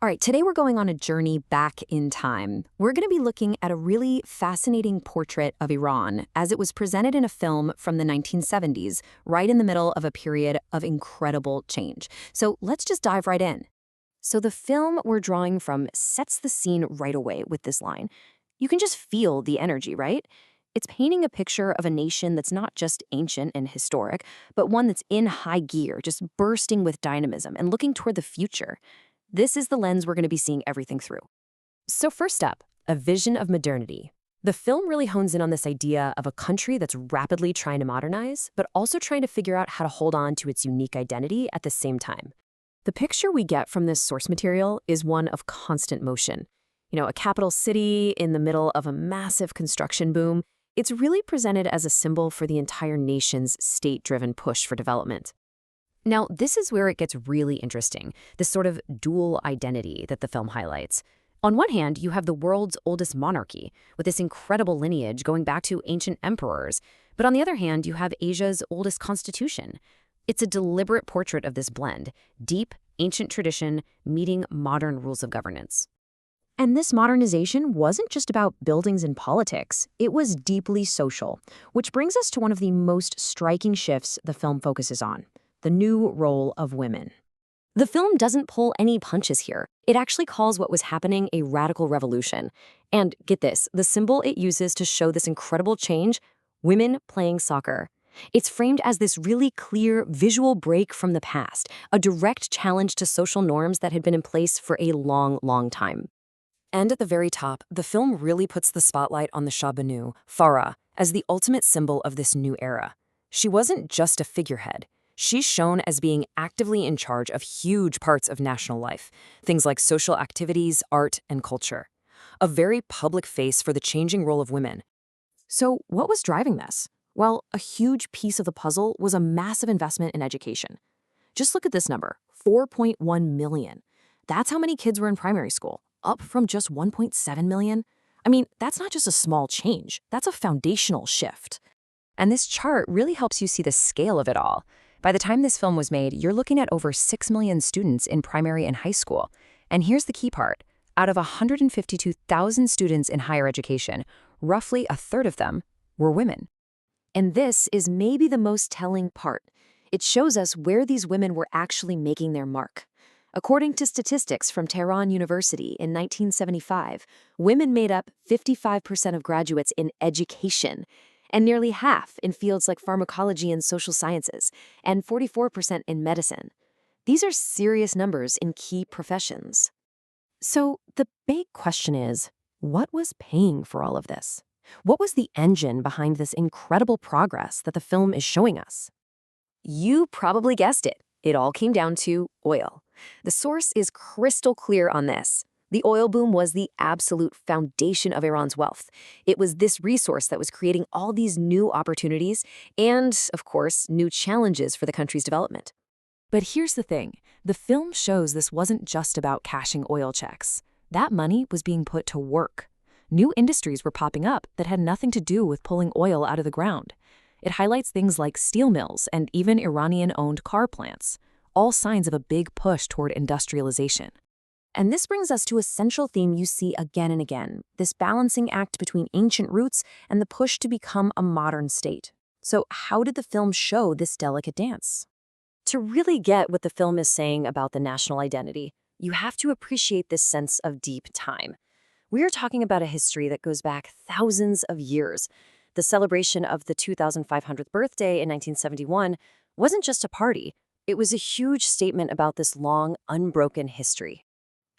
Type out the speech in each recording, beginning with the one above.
All right, today we're going on a journey back in time. We're going to be looking at a really fascinating portrait of Iran as it was presented in a film from the 1970s, right in the middle of a period of incredible change. So let's just dive right in. So the film we're drawing from sets the scene right away with this line. You can just feel the energy, right? It's painting a picture of a nation that's not just ancient and historic, but one that's in high gear, just bursting with dynamism and looking toward the future. This is the lens we're going to be seeing everything through. So first up, a vision of modernity. The film really hones in on this idea of a country that's rapidly trying to modernize, but also trying to figure out how to hold on to its unique identity at the same time. The picture we get from this source material is one of constant motion. A capital city in the middle of a massive construction boom. It's really presented as a symbol for the entire nation's state-driven push for development. Now, this is where it gets really interesting, this sort of dual identity that the film highlights. On one hand, you have the world's oldest monarchy, with this incredible lineage going back to ancient emperors. But on the other hand, you have Asia's oldest constitution. It's a deliberate portrait of this blend, deep, ancient tradition meeting modern rules of governance. And this modernization wasn't just about buildings and politics. It was deeply social, which brings us to one of the most striking shifts the film focuses on: the new role of women. The film doesn't pull any punches here. It actually calls what was happening a radical revolution. And get this, the symbol it uses to show this incredible change: women playing soccer. It's framed as this really clear visual break from the past, a direct challenge to social norms that had been in place for a long, long time. And at the very top, the film really puts the spotlight on the Shah Banu, Farah, as the ultimate symbol of this new era. She wasn't just a figurehead. She's shown as being actively in charge of huge parts of national life, things like social activities, art, and culture. A very public face for the changing role of women. So what was driving this? Well, a huge piece of the puzzle was a massive investment in education. Just look at this number, 4.1 million. That's how many kids were in primary school, up from just 1.7 million. I mean, that's not just a small change, that's a foundational shift. And this chart really helps you see the scale of it all. By the time this film was made, you're looking at over 6 million students in primary and high school. And here's the key part. Out of 152,000 students in higher education, roughly a third of them were women. And this is maybe the most telling part. It shows us where these women were actually making their mark. According to statistics from Tehran University in 1975, women made up 55% of graduates in education, and nearly half in fields like pharmacology and social sciences, and 44% in medicine. These are serious numbers in key professions. So the big question is, what was paying for all of this? What was the engine behind this incredible progress that the film is showing us? You probably guessed it. It all came down to oil. The source is crystal clear on this. The oil boom was the absolute foundation of Iran's wealth. It was this resource that was creating all these new opportunities and, of course, new challenges for the country's development. But here's the thing. The film shows this wasn't just about cashing oil checks. That money was being put to work. New industries were popping up that had nothing to do with pulling oil out of the ground. It highlights things like steel mills and even Iranian-owned car plants, all signs of a big push toward industrialization. And this brings us to a central theme you see again and again, this balancing act between ancient roots and the push to become a modern state. So how did the film show this delicate dance? To really get what the film is saying about the national identity, you have to appreciate this sense of deep time. We are talking about a history that goes back thousands of years. The celebration of the 2500th birthday in 1971 wasn't just a party. It was a huge statement about this long, unbroken history.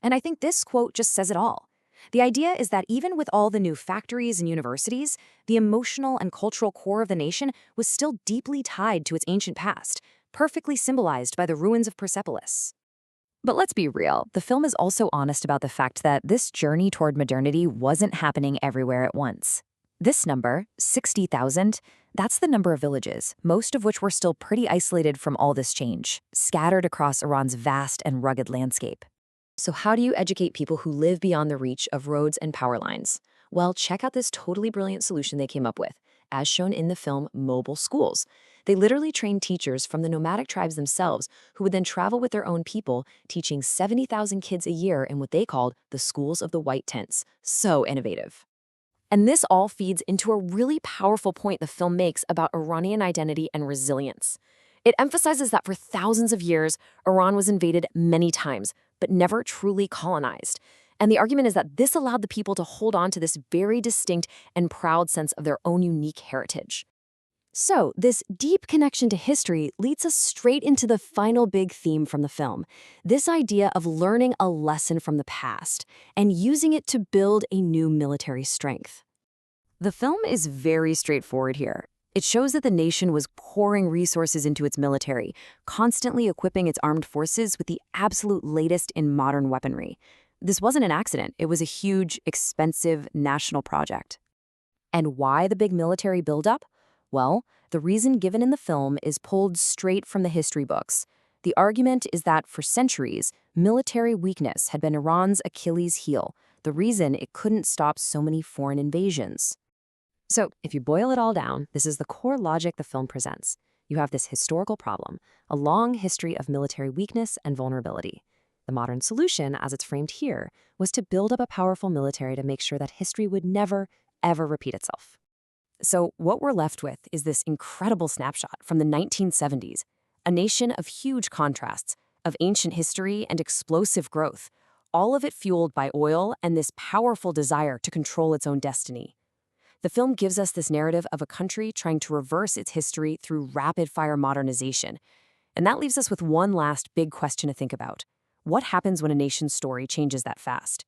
And I think this quote just says it all. The idea is that even with all the new factories and universities, the emotional and cultural core of the nation was still deeply tied to its ancient past, perfectly symbolized by the ruins of Persepolis. But let's be real, the film is also honest about the fact that this journey toward modernity wasn't happening everywhere at once. This number, 60,000, that's the number of villages, most of which were still pretty isolated from all this change, scattered across Iran's vast and rugged landscape. So how do you educate people who live beyond the reach of roads and power lines? Well, check out this totally brilliant solution they came up with, as shown in the film Mobile Schools. They literally trained teachers from the nomadic tribes themselves who would then travel with their own people, teaching 70,000 kids a year in what they called the schools of the white tents. So innovative. And this all feeds into a really powerful point the film makes about Iranian identity and resilience. It emphasizes that for thousands of years, Iran was invaded many times, but never truly colonized. And the argument is that this allowed the people to hold on to this very distinct and proud sense of their own unique heritage. So, this deep connection to history leads us straight into the final big theme from the film, this idea of learning a lesson from the past and using it to build a new military strength. The film is very straightforward here. It shows that the nation was pouring resources into its military, constantly equipping its armed forces with the absolute latest in modern weaponry. This wasn't an accident. It was a huge, expensive national project. And why the big military buildup? Well, the reason given in the film is pulled straight from the history books. The argument is that for centuries, military weakness had been Iran's Achilles heel, the reason it couldn't stop so many foreign invasions. So, if you boil it all down, this is the core logic the film presents. You have this historical problem, a long history of military weakness and vulnerability. The modern solution, as it's framed here, was to build up a powerful military to make sure that history would never, ever repeat itself. So what we're left with is this incredible snapshot from the 1970s, a nation of huge contrasts, of ancient history and explosive growth, all of it fueled by oil and this powerful desire to control its own destiny. The film gives us this narrative of a country trying to reverse its history through rapid-fire modernization. And that leaves us with one last big question to think about. What happens when a nation's story changes that fast?